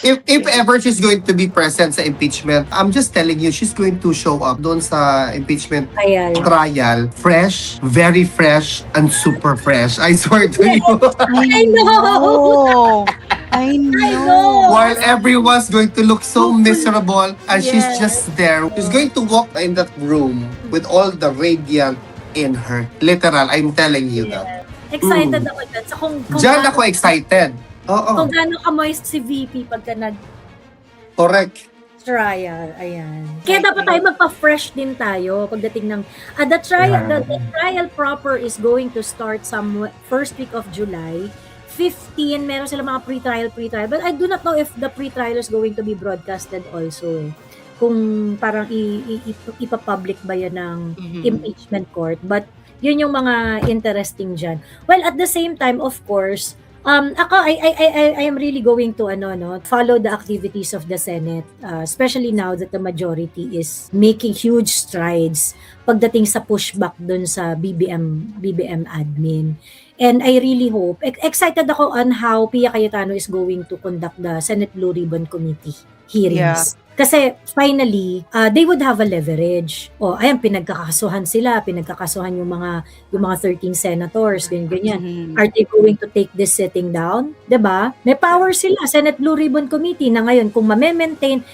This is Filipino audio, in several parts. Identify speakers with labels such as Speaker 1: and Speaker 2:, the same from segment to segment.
Speaker 1: If ever she's going to be present sa impeachment, I'm just telling you, she's going to show up doon sa impeachment
Speaker 2: Trial.
Speaker 1: trial. Fresh, very fresh, and super fresh. I swear to you.
Speaker 2: I know.
Speaker 3: I know.
Speaker 2: know.
Speaker 1: While everyone's going to look so miserable and she's
Speaker 2: Yes.
Speaker 1: just there. She's going to walk in that room with all the radiant in her. Literal, I'm telling you that.
Speaker 2: Excited ako dyan. So kung
Speaker 1: Diyan ako excited. Oo,
Speaker 2: Kung gaano ka-moist si VP pagka
Speaker 1: correct.
Speaker 2: nag-trial. Ayan. Kaya dapat tayo magpa-fresh din tayo pagdating ng the trial proper is going to start first week of July. 15, meron sila mga pre-trial. But I do not know if the pre-trial is going to be broadcasted also. Kung parang ipapublic ba yan ng impeachment court. But yun yung mga interesting dyan. Well, at the same time, of course, ako, I am really going to follow the activities of the Senate, especially now that the majority is making huge strides pagdating sa pushback dun sa BBM admin. And I really hope, excited ako on how Pia Cayetano is going to conduct the Senate Blue Ribbon Committee hearings. Kasi finally, they would have a leverage. Ayan, pinagkakasuhan yung mga 13 senators, ganyan. Are they going to take this sitting down? 'Di ba? May power sila, Senate Blue Ribbon Committee na ngayon kung ma-maintain,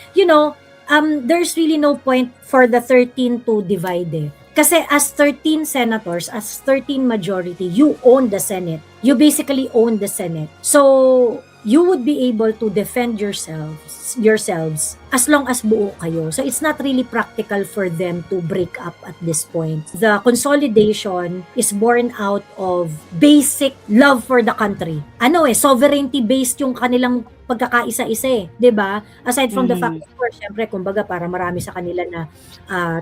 Speaker 2: there's really no point for the 13 to divide. Kasi as 13 senators, as 13 majority, you own the Senate. You basically own the Senate. So, you would be able to defend yourselves as long as buo kayo. So it's not really practical for them to break up at this point. The consolidation is born out of basic love for the country. Sovereignty based yung kanilang pagkakaisa-isa 'di ba? Aside from the fact, of course, syempre kumbaga para marami sa kanila na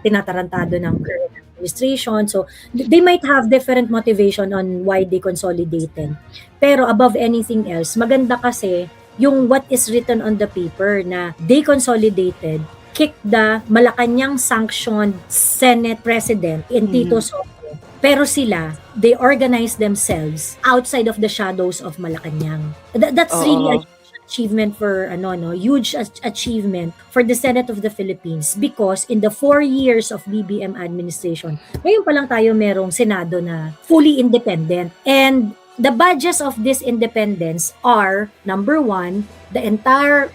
Speaker 2: tinatarantado ng current administration. So they might have different motivation on why they consolidated. Pero above anything else, maganda kasi yung what is written on the paper na they consolidated, kicked the Malacanang sanctioned Senate President in Tito Soto. Pero sila, they organized themselves outside of the shadows of Malacanang. That's really a achievement for huge achievement for the Senate of the Philippines, because in the 4 years of BBM administration, ngayon pa lang tayo merong Senado na fully independent. And the badges of this independence are, number one, the entire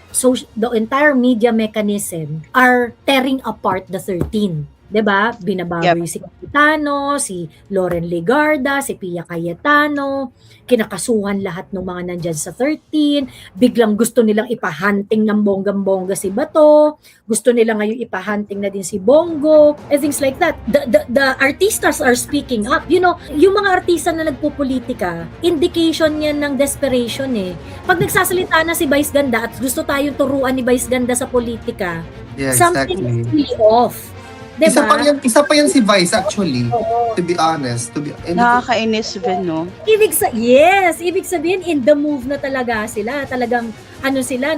Speaker 2: media mechanism are tearing apart the 13. 'Di ba? Binabawi si Cayetano, si Loren Legarda, si Pia Cayetano, kinakasuhan lahat ng mga nandyan sa 13, biglang gusto nilang ipahunting ng bonggang-bongga si Bato, gusto nila ngayon ipahunting na din si Bongo, and things like that. The artistas are speaking up. Yung mga artista na nagpopolitika, indication yan ng desperation Pag nagsasalita na si Vice Ganda at gusto tayong turuan ni Vice Ganda sa politika, something is really off. Diba?
Speaker 1: Isa pa yan si Vice actually. To be honest.
Speaker 3: Nakakainis din, no?
Speaker 2: Ibig sabihin, in the move na talaga sila. Talagang,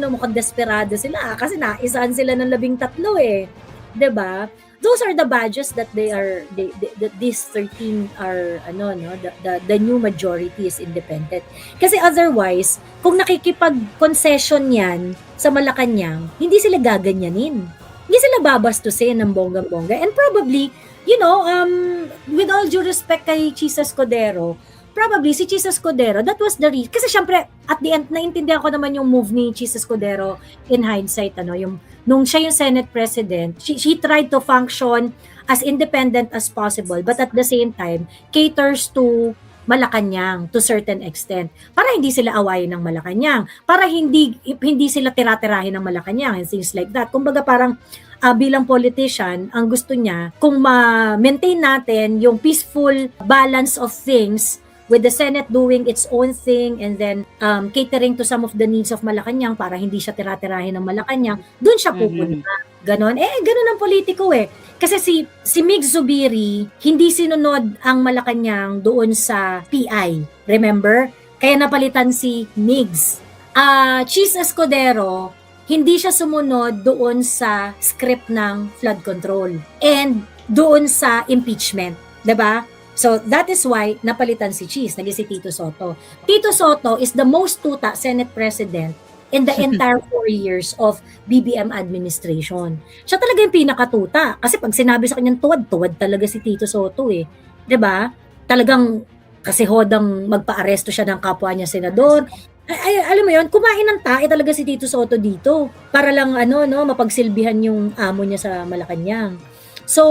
Speaker 2: mukhang desperado sila. Kasi naisaan sila ng 13 Diba? Those are the badges that that these 13 are, the new majority is independent. Kasi otherwise, kung nakikipag-concession yan sa Malacanang, hindi sila gaganyanin. Hindi sila babastusin ng bonggang-bongga. And probably, with all due respect kay Chisa Escudero, probably si Chisa Escudero, that was the reason. Kasi syempre, at the end, naintindihan ko naman yung move ni Chisa Escudero in hindsight, nung siya yung Senate President, she tried to function as independent as possible, but at the same time, caters to Malacanang to certain extent, para hindi sila awayin ng Malacanang, para hindi sila tira-tirahin ng Malacanang and things like that. Kumbaga parang bilang politician, ang gusto niya, kung ma-maintain natin yung peaceful balance of things with the Senate doing its own thing and then catering to some of the needs of Malacanang para hindi siya tira-tirahin ng Malacanang, dun siya pupunta. Ganon. Ganon ang politiko Kasi si Mig Zubiri, hindi sinunod ang Malacanang doon sa PI. Remember? Kaya napalitan si Migs. Chis Escudero, hindi siya sumunod doon sa script ng flood control and doon sa impeachment. 'Di ba? So, that is why napalitan si Chis, naging si Tito Soto. Tito Soto is the most tuta Senate President in the entire 4 years of BBM administration. Siya talaga yung pinakatuta. Kasi pag sinabi sa kanyang tuwad talaga si Tito Soto eh. 'Di ba? Talagang kasi hodang magpa-aresto siya ng kapwa niya senador. Ay, alam mo yon, kumain ng tae talaga si Tito Soto dito para lang mapagsilbihan yung amo niya sa Malacanang. So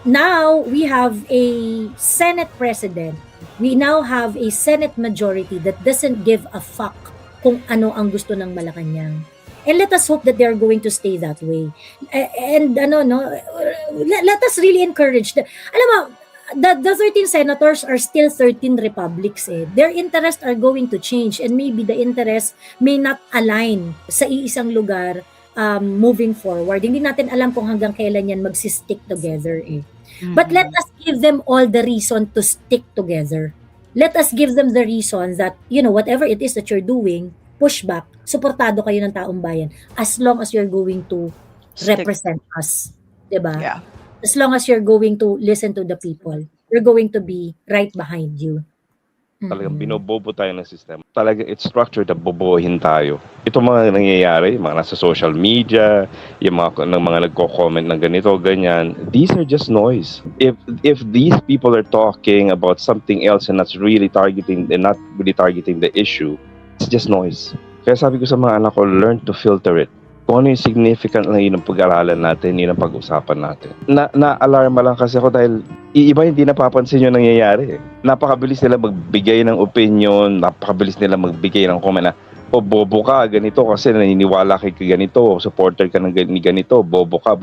Speaker 2: now we have a Senate president. We now have a Senate majority that doesn't give a fuck kung ano ang gusto ng Malacanang. And let us hope that they are going to stay that way. And let us really encourage. Alam mo, the 13 senators are still 13 republics eh. Their interests are going to change and maybe the interests may not align sa iisang lugar moving forward. Hindi natin alam kung hanggang kailan yan magsistick together eh. But let us give them all the reason to stick together. Let us give them the reason that, whatever it is that you're doing, push back, suportado kayo ng taong bayan as long as you're going to represent us. Diba?
Speaker 3: Yeah.
Speaker 2: As long as you're going to listen to the people, we're going to be right behind you.
Speaker 4: Talagang binobobo tayo ng sistema. Talagang it's structured na bobohin tayo. Ito mga nangyayari, mga nasa social media, yung mga nagko-comment ng ganito, ganyan, these are just noise. If these people are talking about something else and not really targeting the issue, it's just noise. Kaya sabi ko sa mga anak ko, learn to filter it. Kung ano yung significant na yun ang pag-aralan natin, yun ang pag-usapan natin. Na-alarma lang kasi ako dahil iba hindi napapansin yung nangyayari. Napakabilis nila magbigay ng opinion, napakabilis nila magbigay ng comment na, bobo ka, ganito kasi naniniwala kay ganito, supporter ka ng ganito, bobo ka,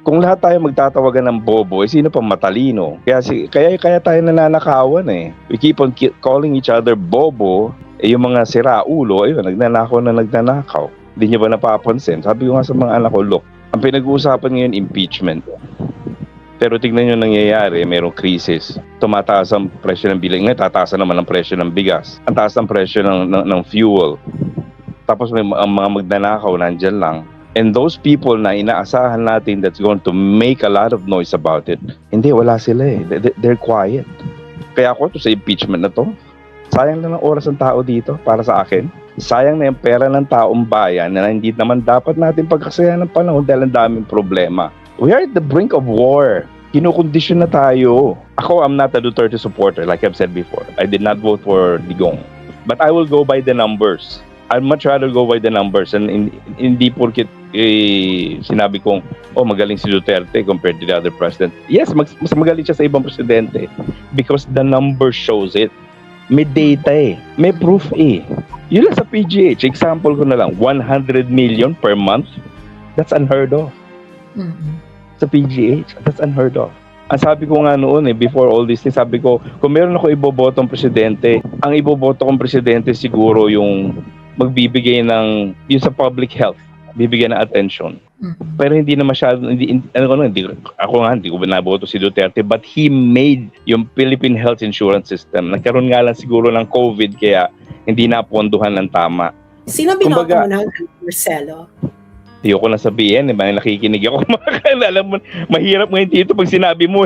Speaker 4: Kung lahat tayo magtatawagan ng bobo, sino pa matalino? Kaya tayo nananakawan eh. We keep on calling each other bobo, yung mga siraulo, ayun, nagnanakaw. Hindi niyo ba napapansin? Sabi ko nga sa mga anak ko, look, ang pinag-uusapan ngayon, impeachment. Pero tignan nyo nangyayari, merong krisis. Tumataas ang presyo ng bilang. Ngayon, tataas naman ang presyo ng bigas. Ang taas ang presyo ng fuel. Tapos ang mga magnanakaw nandyan lang. And those people na inaasahan natin that's going to make a lot of noise about it, hindi, wala sila eh. They're quiet. Kaya ako to sa impeachment na to, sayang na ng oras ng tao dito para sa akin. Sayang na yung pera ng taong bayan na hindi naman dapat natin pagkasayahan ng panahon dahil ang daming problema. We are at the brink of war. Kinukondisyon na tayo. Ako, I'm not a Duterte supporter like I've said before. I did not vote for Digong. But I will go by the numbers. I'd much rather go by the numbers and hindi porkit sinabi kong magaling si Duterte compared to the other president. Yes, mas magaling siya sa ibang presidente because the number shows it. May data eh. May proof eh. Yun lang sa PGH. Example ko na lang, 100 million per month. That's unheard of. Sa PGH, that's unheard of. Ang sabi ko nga noon before all this, sabi ko, kung meron ako ibobotong presidente, ang iboboto kong presidente siguro yung magbibigay ng, yung sa public health, bibigyan ng attention. Pero hindi na masyado, ako nga, hindi ko naboto si Duterte, but he made yung Philippine Health Insurance System. Nagkaroon nga lang siguro ng COVID, kaya hindi napondohan ng tama.
Speaker 5: Sino binoto mo ng Marcelo?
Speaker 4: Ayoko na sabihin, nakikinig ako. Alam mo, mahirap ngayon dito pag sinabi mo.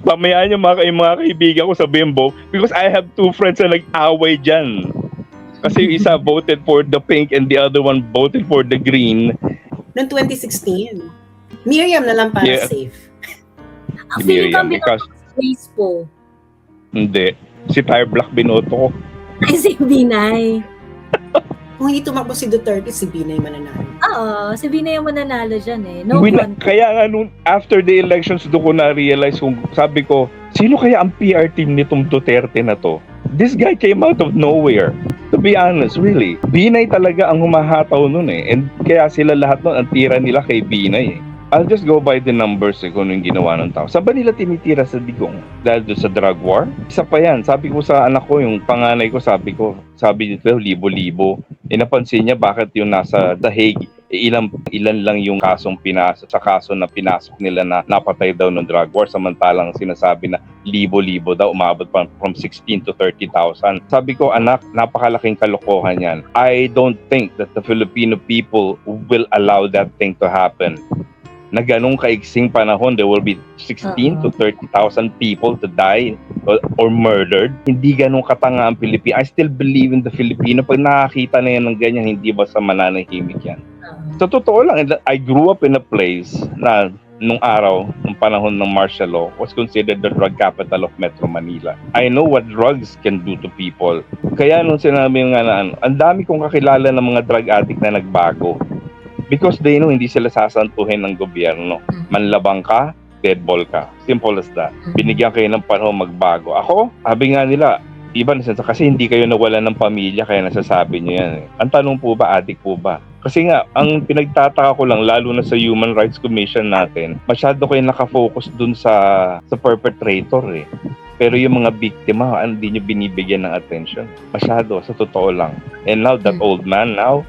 Speaker 4: Pamayaan yung mga kaibigan ko sabihin, because I have 2 friends na nag-away dyan. Kasi yung isa voted for the pink and the other one voted for the green.
Speaker 5: Noong 2016. Miriam na lang para safe.
Speaker 4: Si Miriam, because...
Speaker 2: Space po.
Speaker 4: Hindi. Si Tire Black binoto ko.
Speaker 2: Ay, si Binay.
Speaker 5: Kung hindi tumakbo si Duterte, si Binay mananalo.
Speaker 2: Oo, si Binay yung mananalo dyan eh. No
Speaker 4: Kaya nga after the elections, doon ko na-realize sabi ko, sino kaya ang PR team nitong Duterte na to? This guy came out of nowhere. To be honest, really. Binay talaga ang humahataw nun eh. And kaya sila lahat nun, ang tira nila kay Binay eh. I'll just go by the numbers kung yung ginawa ng tao. Saan ba nila tinitira sa Digong? Dahil doon sa drug war? Isa pa yan. Sabi ko sa anak ko, yung panganay ko, sabi dito, libo-libo. Napansin niya bakit yung nasa The Hague, ilan lang yung kasong pinasok, sa kaso na pinasok nila na napatay daw ng drug war, samantalang sinasabi na libo-libo daw, umabot pa from 16 to 30,000. Sabi ko, anak, napakalaking kalokohan yan. I don't think that the Filipino people will allow that thing to happen. Na ganong kaigsing panahon, there will be 16 to 30,000 people to die or murdered. Hindi ganun katanga ang Pilipino. I still believe in the Filipino. Pag nakakita na yan ng ganyan, hindi ba sa mananahimik yan? Sa totoo lang, I grew up in a place na nung araw, nung panahon ng martial law, was considered the drug capital of Metro Manila. I know what drugs can do to people. Kaya nung sinabi nga na ang dami kong kakilala ng mga drug addict na nagbago. Because they know hindi sila sasantuhin ng gobyerno. Manlabang ka, deadball ka. Simple as that. Binigyan kayo ng panahon magbago. Ako, sabi nga nila, iba na kasi hindi kayo nawalan ng pamilya kaya nasasabi niyo yan. Ang tanong po ba, addict po ba? Kasi nga, ang pinagtataka ko lang, lalo na sa Human Rights Commission natin, masyado kayo nakafocus dun sa perpetrator eh. Pero yung mga biktima, hindi nyo binibigyan ng attention. Masyado, sa totoo lang. And now, that old man now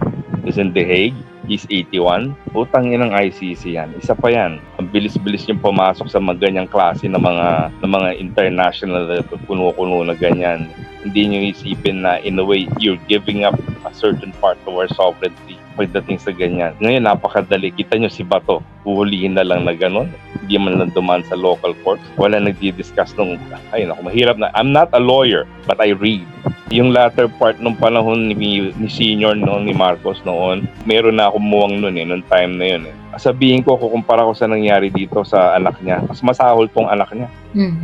Speaker 4: is in The Hague. He's 81. Utang yan ng ICC yan. Isa pa yan. Ang bilis-bilis yung pumasok sa mga ganyang klase ng mga international kuno-kuno na ganyan. Hindi nyo isipin na in a way, you're giving up a certain part of our sovereignty pagdating sa ganyan. Ngayon, napakadali. Kita nyo si Bato. Uhulihin na lang na gano'n. Hindi man lang dumaan sa local courts. Wala nagdi-discuss nung, ay naku, mahirap na. I'm not a lawyer, but I read. Yung latter part nung panahon ni senior noon, ni Marcos noon, meron na akong muwang noon nung time na yun. Sabihin ko, kukumpara ko sa nangyari dito sa anak niya. Mas masahol tong anak niya.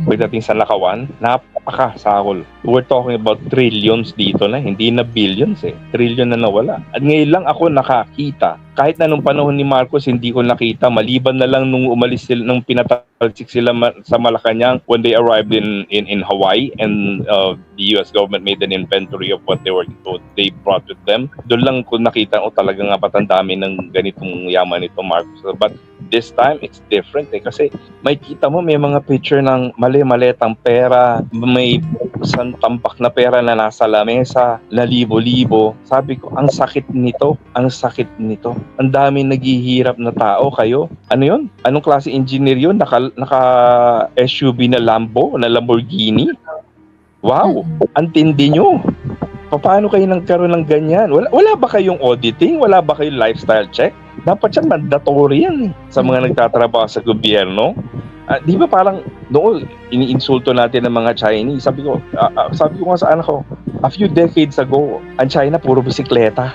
Speaker 4: Pagdating sa Nakawan, napakasahol. We're talking about trillions dito na, hindi na billions eh. Trillion na nawala. At ngayon lang ako nakakita. Kahit na nung panahon ni Marcos, hindi ko nakita. Maliban na lang nung umalis sila, nung pinatalsik sila sa Malacanang when they arrived in Hawaii and the US government made an inventory of what they brought with them. Doon lang ko nakita, talaga nga ba't ang dami ng ganitong yaman nito Marcos. But this time, it's different eh. Kasi may kita mo, may mga picture ng mali-maletang pera, may isang tampak na pera na nasa lamesa, na libo-libo. Sabi ko, ang sakit nito, ang sakit nito. Ang dami naghihirap na tao kayo. Ano yun? Anong klase engineer yun? Naka SUV na Lambo, na Lamborghini? Wow! Ang tindi nyo. Paano kayo nagkaroon ng ganyan? Wala ba kayong auditing? Wala ba kayong lifestyle check? Dapat yan mandatory yan sa mga nagtatrabaho sa gobyerno. Di ba parang noon iniinsulto natin ng mga Chinese? Sabi ko nga sa anak ko, a few decades ago, ang China puro bisikleta.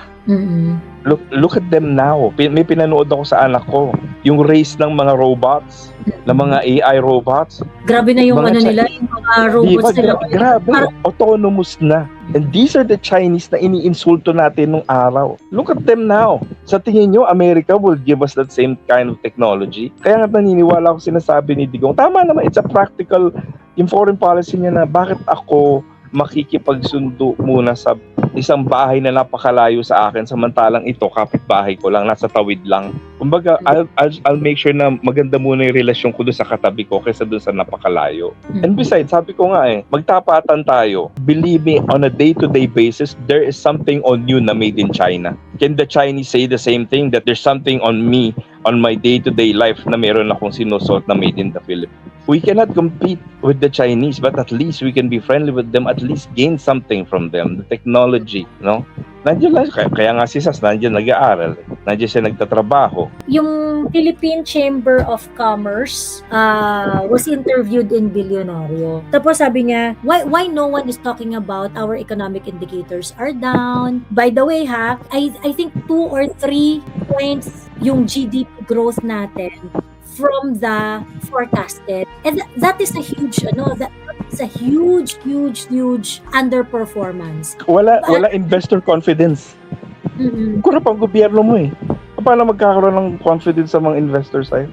Speaker 4: Look at them now. May pinanood ako sa anak ko, yung race ng mga robots, ng mga AI robots.
Speaker 2: Grabe na yung
Speaker 4: Mga
Speaker 2: nila, yung mga robots nila.
Speaker 4: Grabe, autonomous na. And these are the Chinese na iniinsulto natin nung araw. Look at them now. Sa tingin nyo, America will give us that same kind of technology? Kaya nga naniniwala ako sinasabi ni Digong. Tama naman, it's a practical, yung foreign policy niya na bakit ako makikipagsundo muna sa isang bahay na napakalayo sa akin samantalang ito kapitbahay ko lang, nasa tawid lang. Kumbaga, I'll make sure na maganda muna yung relasyon ko doon sa katabi ko kaysa doon sa napakalayo. And besides, sabi ko nga magtapatan tayo. Believe me, on a day-to-day basis, there is something on you na made in China. Can the Chinese say the same thing, that there's something on me, on my day-to-day life na meron akong sinusot na made in the Philippines? We cannot compete with the Chinese, but at least we can be friendly with them, at least gain something from them, the technology, no? Nandiyan lang, kaya nga si Sas, nandiyan nag-aaral, nandiyan siya nagtatrabaho.
Speaker 2: Yung Philippine Chamber of Commerce was interviewed in Billionario. Tapos sabi niya, why no one is talking about our economic indicators are down? By the way I think 2 or 3 points yung GDP growth natin from the forecasted. And that is a huge, that is a huge underperformance.
Speaker 4: Wala investor confidence. Kurap ang gobyerno mo eh. Paano magkakaroon ng confidence sa mga investors sa'yo?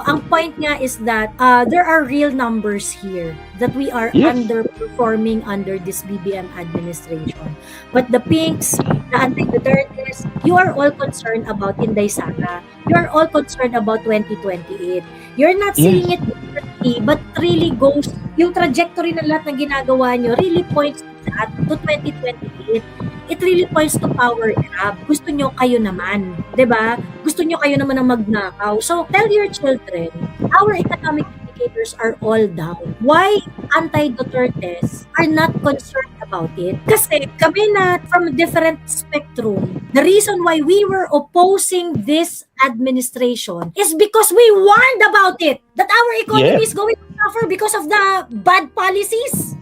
Speaker 2: Ang point nga is that there are real numbers here that we are underperforming under this BBM administration. But the Pinks, the anti-Dutertes, you are all concerned about Inday Sara. You are all concerned about 2028. You're not seeing it differently, but really goes, yung trajectory ng lahat ng ginagawa nyo really points to 2028. It really points to power grab. Gusto nyo kayo naman, 'di ba? Gusto nyo kayo naman ang magnakaw. So tell your children, our economic indicators are all down. Why anti-Dutertes are not concerned about it? Kasi kami na from a different spectrum. The reason why we were opposing this administration is because we warned about it, that our economy is going to suffer because of the bad policies.